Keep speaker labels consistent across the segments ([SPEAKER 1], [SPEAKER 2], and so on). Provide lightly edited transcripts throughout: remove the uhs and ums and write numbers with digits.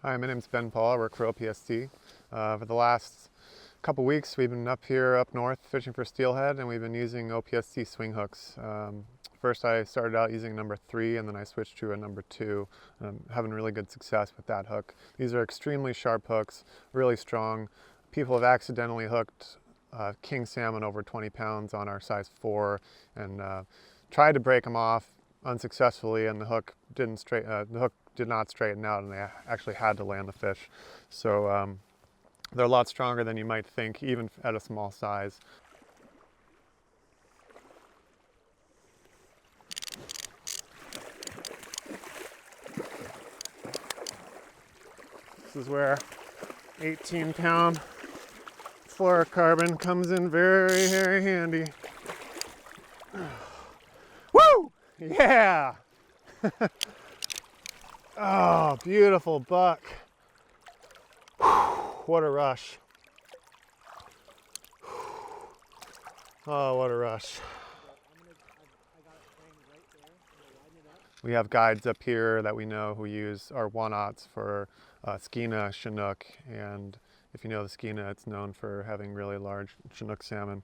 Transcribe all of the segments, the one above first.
[SPEAKER 1] Hi, my name's Ben Paul. I work for OPST. For the last couple weeks, we've been up here, up north, fishing for steelhead, and we've been using OPST swing hooks. First, I started out using number 3, and then I switched to a number 2. I'm having really good success with that hook. These are extremely sharp hooks, really strong. People have accidentally hooked king salmon over 20 pounds on our size 4 and tried to break them off unsuccessfully, and the hook did not straighten out, and they actually had to land the fish. So they're a lot stronger than you might think, even at a small size. This is where 18-pound fluorocarbon comes in very, very handy. Woo! Yeah! Oh, beautiful buck. What a rush. Oh, what a rush. We have guides up here that we know who use our 1/0s for Skeena, Chinook, and if you know the Skeena, it's known for having really large Chinook salmon.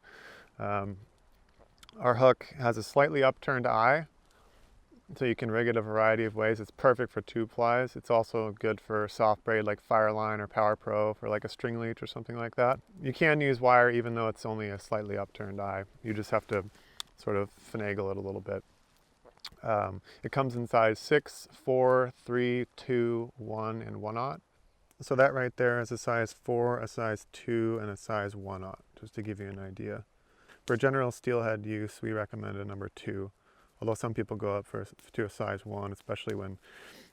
[SPEAKER 1] Our hook has a slightly upturned eye, so you can rig it a variety of ways. It's perfect for tube plies. It's also good for soft braid like Fireline or Power Pro for like a string leech or something like that. You can use wire even though it's only a slightly upturned eye. You just have to sort of finagle it a little bit. It comes in size 6, 4, 3, 2, 1, and 1/0. So that right there is a size 4, a size 2, and a size 1/0, just to give you an idea. For general steelhead use, we recommend a number 2. Although some people go up to a size 1, especially when,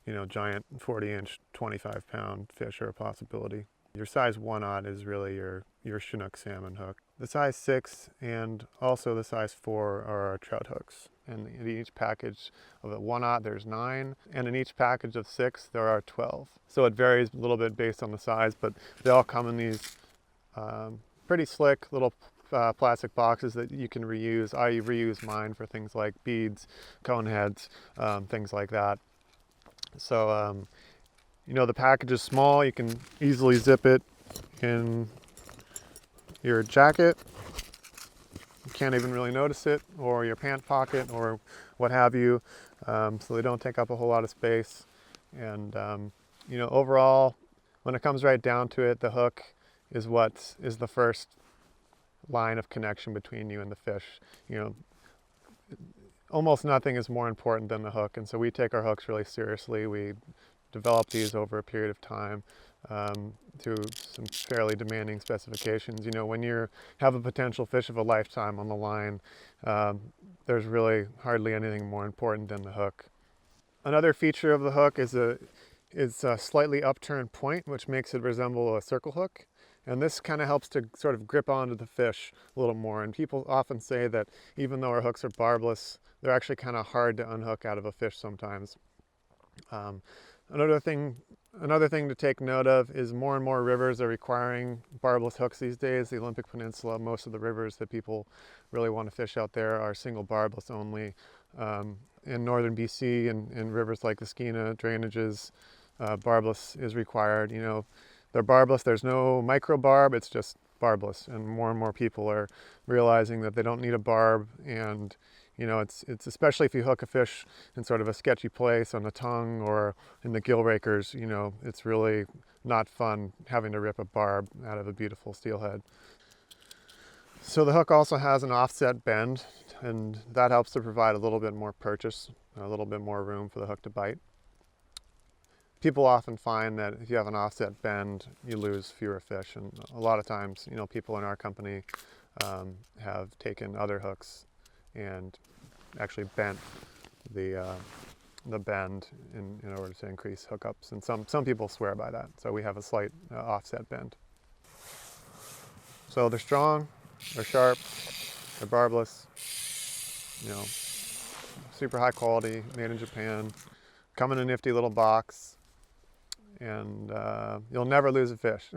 [SPEAKER 1] you know, giant 40-inch, 25-pound fish are a possibility. Your size 1/0 is really your Chinook salmon hook. The size 6 and also the size 4 are our trout hooks. And in each package of a 1/0 there's 9, and in each package of 6 there are 12. So it varies a little bit based on the size, but they all come in these pretty slick little plastic boxes that you can reuse. I reuse mine for things like beads, cone heads, things like that. So, you know, the package is small. You can easily zip it in your jacket. You can't even really notice it, or your pant pocket, or what have you. So they don't take up a whole lot of space. And, you know, overall, when it comes right down to it, the hook is what is the first line of connection between you and the fish. You know, almost nothing is more important than the hook, and so we take our hooks really seriously. We develop these over a period of time to some fairly demanding specifications. You know, when you have a potential fish of a lifetime on the line, there's really hardly anything more important than the hook. Another feature of the hook is a slightly upturned point, which makes it resemble a circle hook. And this kind of helps to sort of grip onto the fish a little more. And people often say that even though our hooks are barbless, they're actually kind of hard to unhook out of a fish sometimes. Another thing to take note of is more and more rivers are requiring barbless hooks these days. The Olympic Peninsula, most of the rivers that people really want to fish out there are single barbless only. In northern BC and in rivers like the Skeena drainages, barbless is required. You know, they're barbless, there's no micro barb, it's just barbless. And more people are realizing that they don't need a barb. And, you know, it's especially if you hook a fish in sort of a sketchy place on the tongue or in the gill rakers, you know, it's really not fun having to rip a barb out of a beautiful steelhead. So the hook also has an offset bend, and that helps to provide a little bit more purchase, a little bit more room for the hook to bite. People often find that if you have an offset bend, you lose fewer fish, and a lot of times, you know, people in our company have taken other hooks and actually bent the bend in order to increase hookups, and some people swear by that. So we have a slight offset bend. So they're strong, they're sharp, they're barbless, you know, super high quality, made in Japan, come in a nifty little box. And you'll never lose a fish.